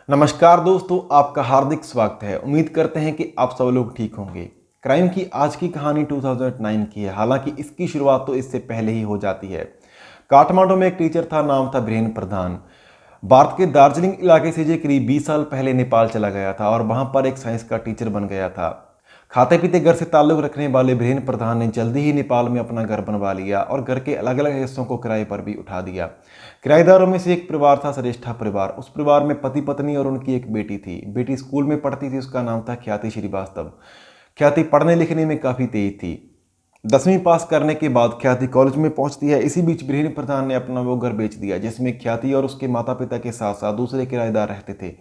नमस्कार दोस्तों, आपका हार्दिक स्वागत है। उम्मीद करते हैं कि आप सब लोग ठीक होंगे। क्राइम की आज की कहानी 2009 की है। हालांकि इसकी शुरुआत तो इससे पहले ही हो जाती है। काठमांडू में एक टीचर था, नाम था बीरेन प्रधान। भारत के दार्जिलिंग इलाके से ये करीब 20 साल पहले नेपाल चला गया था और वहां पर एक साइंस का टीचर बन गया था। खाते पीते घर से ताल्लुक रखने वाले बीरेन प्रधान ने जल्दी ही नेपाल में अपना घर बनवा लिया और घर के अलग अलग हिस्सों को किराए पर भी उठा दिया। किराएदारों में से एक परिवार था श्रेष्ठा परिवार। उस परिवार में पति पत्नी और उनकी एक बेटी थी। बेटी स्कूल में पढ़ती थी, उसका नाम था ख्याति श्रीवास्तव। ख्याति पढ़ने लिखने में काफ़ी तेज थी। 10वीं पास करने के बाद ख्याति कॉलेज में पहुंचती है। इसी बीच बीरेन प्रधान ने अपना वो घर बेच दिया जिसमें ख्याति और उसके माता पिता के साथ साथ दूसरे किराएदार रहते थे।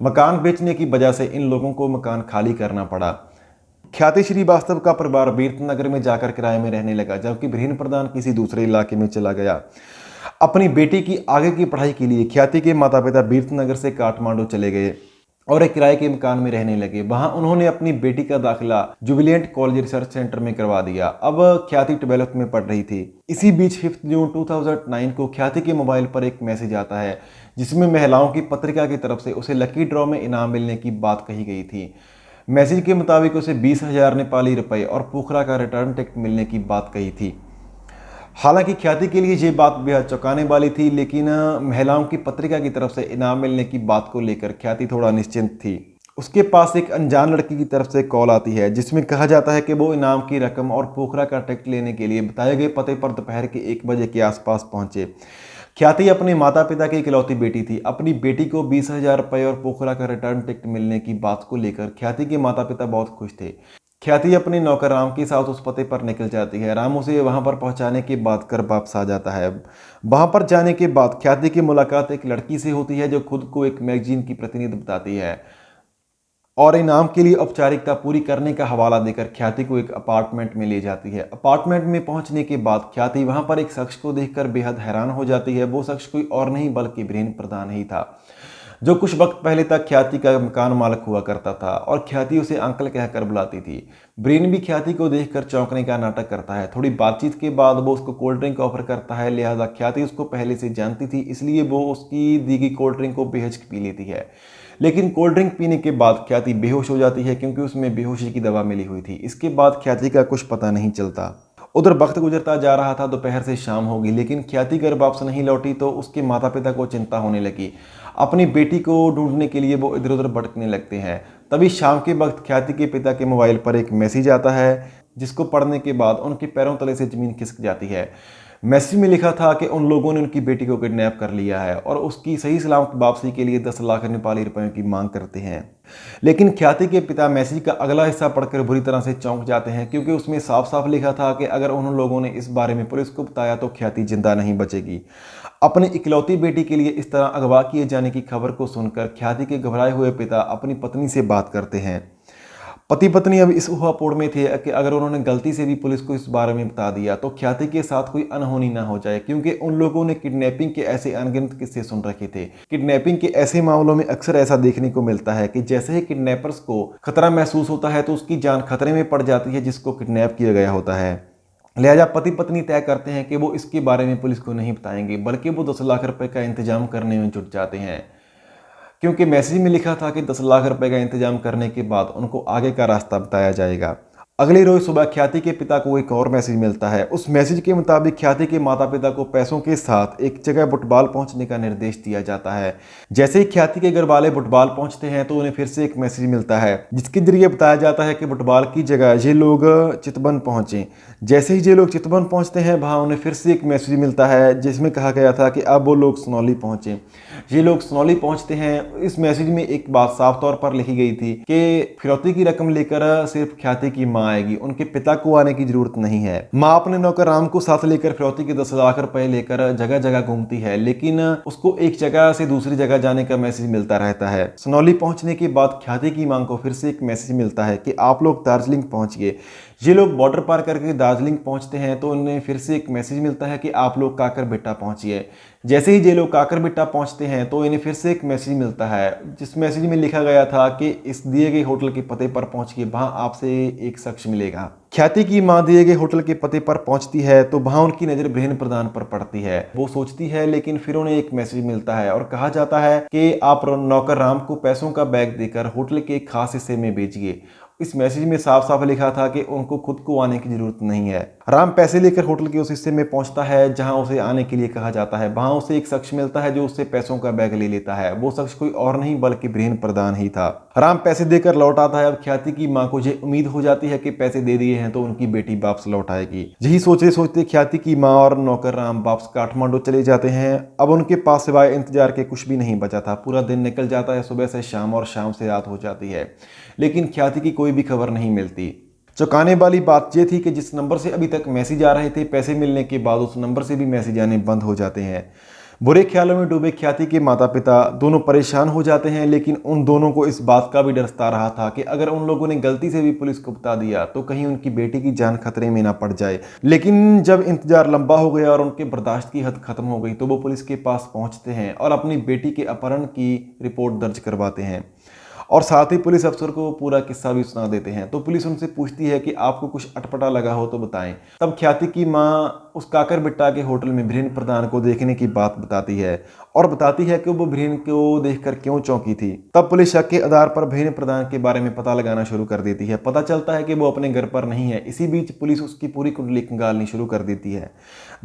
मकान बेचने की वजह से इन लोगों को मकान खाली करना पड़ा। ख्याति श्रीवास्तव का परिवार वीरतनगर में जाकर किराए में रहने लगा, जबकि बीरेन प्रधान किसी दूसरे इलाके में चला गया। अपनी बेटी की आगे की पढ़ाई के लिए ख्याति के माता पिता वीरतनगर से काठमांडू चले गए और एक किराए के मकान में रहने लगे। वहां उन्होंने अपनी बेटी का दाखिला जुबिलिएंट कॉलेज रिसर्च सेंटर में करवा दिया। अब ख्याति 12th में पढ़ रही थी। इसी बीच 5 जून 2009 को ख्याति के मोबाइल पर एक मैसेज आता है जिसमें महिलाओं की पत्रिका की तरफ से उसे लकी ड्रॉ में इनाम मिलने की बात कही गई थी। मैसेज के मुताबिक उसे 20,000 नेपाली रुपए और पोखरा का रिटर्न टिकट मिलने की बात कही थी। हालांकि ख्याति के लिए ये बात बेहद चौंकाने वाली थी, लेकिन महिलाओं की पत्रिका की तरफ से इनाम मिलने की बात को लेकर ख्याति थोड़ा निश्चिंत थी। उसके पास एक अनजान लड़की की तरफ से कॉल आती है जिसमें कहा जाता है कि वो इनाम की रकम और पोखरा का टिकट लेने के लिए बताए गए पते पर दोपहर के 1 बजे के आसपास पहुंचे। ख्याति अपने माता पिता की इकलौती बेटी थी। अपनी बेटी को 20,000 रुपये और पोखरा का रिटर्न टिकट मिलने की बात को लेकर ख्याति के माता पिता बहुत खुश थे। ख्याति अपने नौकर राम के साथ उस पते पर निकल जाती है। राम उसे वहां पर पहुंचाने के बाद घर वापस आ जाता है। वहां पर जाने के बाद ख्याति की मुलाकात एक लड़की से होती है जो खुद को एक मैगजीन की प्रतिनिधि बताती है और इनाम के लिए औपचारिकता पूरी करने का हवाला देकर ख्याति को एक अपार्टमेंट में ले जाती है। अपार्टमेंट में पहुंचने के बाद ख्याति वहां पर एक शख्स को देखकर बेहद हैरान हो जाती है। वो शख्स कोई और नहीं बल्कि बीरेन प्रधान ही था, जो कुछ वक्त पहले तक ख्याति का मकान मालिक हुआ करता था और ख्याति उसे अंकल कहकर बुलाती थी। बीरेन भी ख्याति को देखकर चौंकने का नाटक करता है। थोड़ी बातचीत के बाद वो उसको कोल्ड ड्रिंक ऑफर करता है। लिहाजा ख्याति उसको पहले से जानती थी, इसलिए वो उसकी दी गई कोल्ड ड्रिंक को बेहिचक पी लेती है। लेकिन कोल्ड ड्रिंक पीने के बाद ख्याति बेहोश हो जाती है क्योंकि उसमें बेहोशी की दवा मिली हुई थी। इसके बाद ख्याति का कुछ पता नहीं चलता। उधर वक्त गुजरता जा रहा था। दोपहर से शाम होगी लेकिन ख्याति घर वापस नहीं लौटी तो उसके माता पिता को चिंता होने लगी। अपनी बेटी को ढूंढने के लिए वो इधर उधर भटकने लगते हैं। तभी शाम के वक्त ख्याति के पिता के मोबाइल पर एक मैसेज आता है जिसको पढ़ने के बाद उनके पैरों तले से जमीन खिसक जाती है। मैसेज में लिखा था कि उन लोगों ने उनकी बेटी को किडनैप कर लिया है और उसकी सही सलामत वापसी के लिए 10 लाख नेपाली रुपयों की मांग करते हैं। लेकिन ख्याति के पिता मैसेज का अगला हिस्सा पढ़कर बुरी तरह से चौंक जाते हैं क्योंकि उसमें साफ साफ लिखा था कि अगर उन लोगों ने इस बारे में पुलिस को बताया तो ख्याति जिंदा नहीं बचेगी। अपनी इकलौती बेटी के लिए इस तरह अगवा किए जाने की खबर को सुनकर ख्याति के घबराए हुए पिता अपनी पत्नी से बात करते हैं। पति पत्नी अब इस ऊहापोह में थे कि अगर उन्होंने गलती से भी पुलिस को इस बारे में बता दिया तो ख्याति के साथ कोई अनहोनी ना हो जाए, क्योंकि उन लोगों ने किडनैपिंग के ऐसे अनगिनत किस्से सुन रखे थे। किडनैपिंग के ऐसे मामलों में अक्सर ऐसा देखने को मिलता है कि जैसे ही किडनैपर्स को खतरा महसूस होता है तो उसकी जान खतरे में पड़ जाती है जिसको किडनैप किया गया होता है। लिहाजा पति पत्नी तय करते हैं कि वो इसके बारे में पुलिस को नहीं बताएंगे, बल्कि वो 10 लाख रुपए का इंतजाम करने में जुट जाते हैं, क्योंकि मैसेज में लिखा था कि 10 लाख रुपए का इंतजाम करने के बाद उनको आगे का रास्ता बताया जाएगा। अगले रोज सुबह ख्याति के पिता को एक और मैसेज मिलता है। उस मैसेज के मुताबिक ख्याति के माता पिता को पैसों के साथ एक जगह बुटबाल पहुंचने का निर्देश दिया जाता है। जैसे ही ख्याति के घर वाले बुटबाल पहुंचते हैं तो उन्हें फिर से एक मैसेज मिलता है जिसके जरिए बताया जाता है कि बुटबाल की जगह ये लोग चितवन पहुंचे। जैसे ही ये लोग चितवन पहुंचते हैं वहां उन्हें फिर से एक मैसेज मिलता है जिसमें कहा गया था कि अब वो लोग सनौली पहुंचे। ये लोग सनौली पहुंचते हैं। इस मैसेज में एक बात साफ तौर पर लिखी गई थी कि फिरौती की रकम लेकर सिर्फ ख्याति की मां आएगी, उनके पिता को आने की जरूरत नहीं है। मां अपने नौकर राम को साथ लेकर फिरौती के 10 लाख रुपए लेकर जगह जगह घूमती है, लेकिन उसको एक जगह से दूसरी जगह जाने का मैसेज मिलता रहता है। सनौली पहुंचने के बाद ख्याति की मां को फिर से एक मैसेज मिलता है कि आप लोग दार्जिलिंग पहुंचिए। ये लोग बॉर्डर पार करके दार्जिलिंग पहुंचते हैं तो उन्हें फिर से एक मैसेज मिलता है कि आप लोग काकर बेटा पहुंचिए। जैसे ही ये लोग काकरबिट्टा पहुंचते हैं तो इन्हें फिर से एक मैसेज मिलता है, जिस मैसेज में लिखा गया था कि इस दिए गए होटल के पते पर पहुंचिए, वहां आपसे एक शख्स मिलेगा। ख्याति की मां दिए गए होटल के पते पर पहुंचती है तो वहां उनकी नजर बृहन प्रधान पर पड़ती है। वो सोचती है, लेकिन फिर उन्हें एक मैसेज मिलता है और कहा जाता है कि आप नौकर राम को पैसों का बैग देकर होटल के एक खास हिस्से में भेजिए। इस मैसेज में साफ साफ लिखा था कि उनको खुद को आने की जरूरत नहीं है। राम पैसे लेकर होटल के उस हिस्से में पहुंचता है जहां उसे आने के लिए कहा जाता है। वहां उसे एक शख्स मिलता है जो उससे पैसों का बैग ले लेता है। वो शख्स कोई और नहीं बल्कि बृहन प्रधान ही था। राम पैसे देकर लौट आता है। अब ख्याति की मां को ये उम्मीद हो जाती है कि पैसे दे दिए हैं तो उनकी बेटी वापस लौट आएगी। यही सोचते सोचते ख्याति की मां और नौकर राम वापस काठमांडू चले जाते हैं। अब उनके पास सिवाय इंतजार के कुछ भी नहीं बचा था। पूरा दिन निकल जाता है, सुबह से शाम और शाम से रात हो जाती है, लेकिन ख्याति की कोई भी खबर नहीं मिलती। चौंकाने वाली बात यह थी कि जिस नंबर से अभी तक मैसेज आ रहे थे, पैसे मिलने के बाद उस नंबर से भी मैसेज आने बंद हो जाते हैं। बुरे ख्यालों में डूबे ख्याति के माता पिता दोनों परेशान हो जाते हैं, लेकिन उन दोनों को इस बात का भी डर सता रहा था कि अगर उन लोगों ने गलती से भी पुलिस को बता दिया तो कहीं उनकी बेटी की जान खतरे में ना पड़ जाए। लेकिन जब इंतजार लंबा हो गया और उनके बर्दाश्त की हद खत्म हो गई तो वो पुलिस के पास पहुंचते हैं और अपनी बेटी के अपहरण की रिपोर्ट दर्ज करवाते हैं और साथ ही पुलिस अफसर को पूरा किस्सा भी सुना देते हैं। तो पुलिस उनसे पूछती है कि आपको कुछ अटपटा लगा हो तो बताएं। तब ख्याति की मां उस काकरबिट्टा के होटल में बृहन प्रधान को देखने की बात बताती है और बताती है कि वो बृहन को देखकर क्यों चौंकी थी। तब पुलिस शक के आधार पर बृहन प्रधान के बारे में पता लगाना शुरू कर देती है। पता चलता है कि वो अपने घर पर नहीं है। इसी बीच पुलिस उसकी पूरी कुंडली खंगालनी शुरू कर देती है।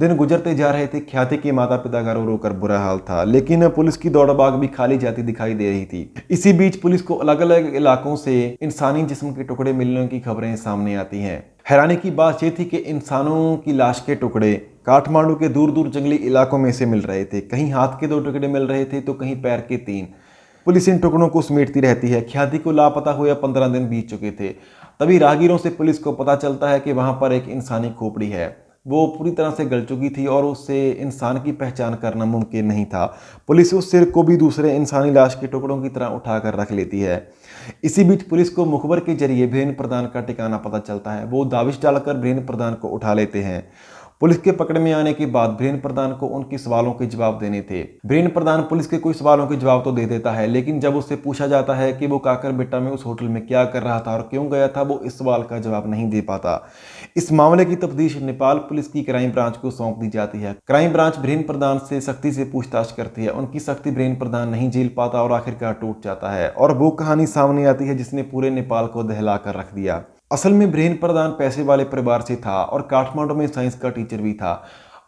दिन गुजरते जा रहे थे। ख्याति के माता पिता का रो रो कर बुरा हाल था, लेकिन पुलिस की दौड़भाग भी खाली जाती दिखाई दे रही थी। इसी बीच पुलिस को अलग अलग इलाकों से इंसानी जिस्म के टुकड़े मिलने की खबरें सामने आती हैं। हैरानी की बात यह थी कि इंसानों की लाश के टुकड़े काठमांडू के दूर दूर जंगली इलाकों में से मिल रहे थे। कहीं हाथ के 2 टुकड़े मिल रहे थे तो कहीं पैर के 3। पुलिस इन टुकड़ों को समेटती रहती है। ख्याति को लापता हुए 15 दिन बीत चुके थे। तभी राहगीरों से पुलिस को पता चलता है कि वहां पर एक इंसानी खोपड़ी है। वो पूरी तरह से गल चुकी थी और उससे इंसान की पहचान करना मुमकिन नहीं था। पुलिस उस सिर को भी दूसरे इंसानी लाश के टुकड़ों की तरह उठाकर रख लेती है। इसी बीच पुलिस को मुखबर के जरिए बृहन प्रधान का ठिकाना पता चलता है। वो दाविश डालकर बृहन प्रधान को उठा लेते हैं। पुलिस के पकड़ में आने के बाद बृहन प्रधान को उनके सवालों के जवाब देने थे। बृहन प्रधान पुलिस के कुछ सवालों के जवाब तो दे देता है, लेकिन जब उससे पूछा जाता है कि वो काकरबिट्टा में उस होटल में क्या कर रहा था और क्यों गया था, वो इस सवाल का जवाब नहीं दे पाता। इस मामले की तफ्तीश नेपाल पुलिस की क्राइम ब्रांच को सौंप दी जाती है। क्राइम ब्रांच बृहन प्रधान से सख्ती से पूछताछ करती है। उनकी सख्ती बृहन प्रधान नहीं झेल पाता और आखिरकार टूट जाता है और वो कहानी सामने आती है जिसने पूरे नेपाल को दहला कर रख दिया। असल में बृहन प्रधान पैसे वाले परिवार से था और काठमांडू में साइंस का टीचर भी था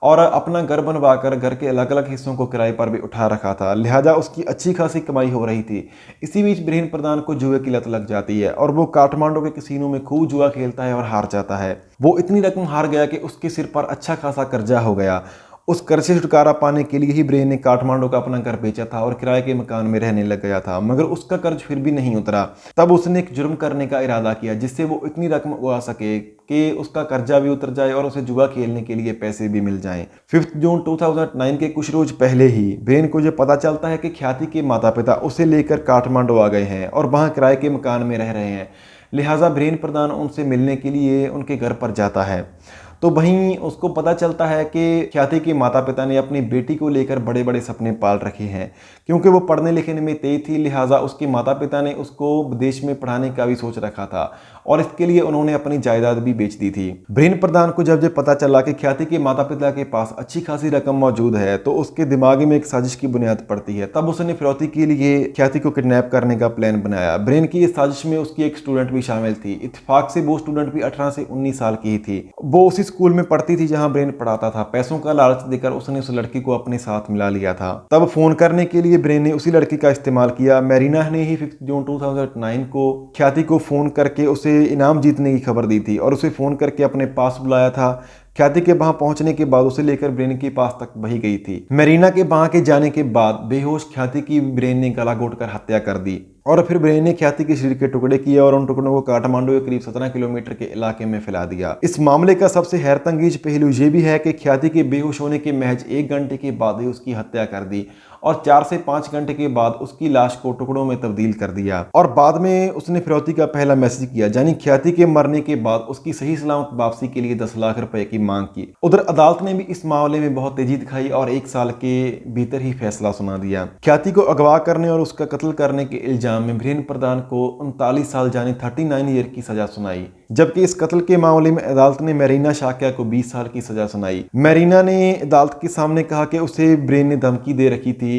और अपना घर बनवाकर घर के अलग अलग हिस्सों को किराए पर भी उठा रखा था, लिहाजा उसकी अच्छी खासी कमाई हो रही थी। इसी बीच बृहन प्रधान को जुए की लत लग जाती है और वो काठमांडू के कैसीनो में खूब जुआ खेलता है और हार जाता है। वो इतनी रकम हार गया कि उसके सिर पर अच्छा खासा कर्जा हो गया। उस कर्ज से छुटकारा पाने के लिए ही बृहन ने काठमांडू का अपना घर बेचा था और किराए के मकान में रहने लग गया था, मगर उसका कर्ज फिर भी नहीं उतरा। तब उसने एक जुर्म करने का इरादा किया जिससे वो इतनी रकम उड़ा सके कि उसका कर्जा भी उतर जाए और उसे जुआ खेलने के लिए पैसे भी मिल जाएं। 5 जून 2009 के कुछ रोज पहले ही बृहन को यह पता चलता है कि ख्याति के माता पिता उसे लेकर काठमांडू आ गए हैं और वहां किराए के मकान में रह रहे हैं। लिहाजा बृहन प्रधान उनसे मिलने के लिए उनके घर पर जाता है। तो वहीं उसको पता चलता है कि ख्याति के माता पिता ने अपनी बेटी को लेकर बड़े बड़े सपने पाल रखे हैं। क्योंकि वो पढ़ने लिखने में तेज थी, लिहाजा उसके माता पिता ने उसको विदेश में पढ़ाने का भी सोच रखा था और इसके लिए उन्होंने अपनी जायदाद भी बेच दी थी। बृहन प्रधान को जब ये पता चला कि ख्याति के माता पिता के पास अच्छी खासी रकम मौजूद है तो उसके दिमाग में एक साजिश की बुनियाद पड़ती है। तब उसने फिरौती के लिए ख्याति को किडनैप करने का प्लान बनाया। बृहन की इस साजिश में उसकी एक स्टूडेंट भी शामिल थी। इत्तेफाक से वो स्टूडेंट भी 18 से 19 साल की ही थी। वो उसी स्कूल में पढ़ती थी जहां बृहन पढ़ाता था। पैसों का लालच देकर उसने उस लड़की को अपने साथ मिला लिया था। तब फोन करने के लिए बृहन ने उसी लड़की का इस्तेमाल किया। मेरीना ने ही 5 जून 2009 को ख्याति को फोन करके उसे इनाम जीतने की खबर दी थी और उसे फोन करके अपने पास बुलाया था। ख्याति के वहां पहुंचने के बाद उसे लेकर बृहन के पास तक वही गई थी। मेरीना के वहां के जाने के बाद बेहोश ख्याति की बृहन ने गला घोटकर हत्या कर दी और फिर बृहन ने ख्याति के शरीर के टुकड़े किए और उन टुकड़ों को काठमांडू के करीब 17 किलोमीटर के इलाके में फैला दिया। इस मामले का सबसे हैरतअंगेज पहलू ये भी है कि ख्याति के बेहोश होने के महज 1 घंटे के बाद ही उसकी हत्या कर दी और 4 से 5 घंटे के बाद उसकी लाश को टुकड़ों में तब्दील कर दिया और बाद में उसने फिरौती का पहला मैसेज किया, यानी ख्याति के मरने के बाद उसकी सही सलामत वापसी के लिए 10 लाख रुपए की मांग की। उधर अदालत ने भी इस मामले में बहुत तेजी दिखाई और 1 साल के भीतर ही फैसला सुना दिया। ख्याति को अगवा करने और उसका कत्ल करने के इल्जाम में वीरेंद्र प्रधान को 39 साल यानी 39 ईयर की सजा सुनाई, जबकि इस कत्ल के मामले में अदालत ने मैरीना शाक्या को 20 साल की सजा सुनाई। मैरीना ने अदालत के सामने कहा कि उसे ब्रेन ने धमकी दे रखी थी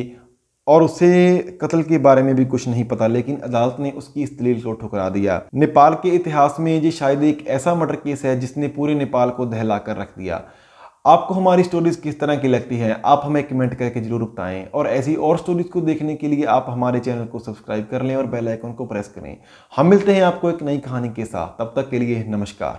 और उसे कत्ल के बारे में भी कुछ नहीं पता, लेकिन अदालत ने उसकी इस दलील को ठुकरा दिया। नेपाल के इतिहास में ये शायद एक ऐसा मर्डर केस है जिसने पूरे नेपाल को दहला कर रख दिया। आपको हमारी स्टोरीज किस तरह की लगती हैं, आप हमें कमेंट करके जरूर बताएं और ऐसी और स्टोरीज को देखने के लिए आप हमारे चैनल को सब्सक्राइब कर लें और बेल आइकन को प्रेस करें। हम मिलते हैं आपको एक नई कहानी के साथ, तब तक के लिए नमस्कार।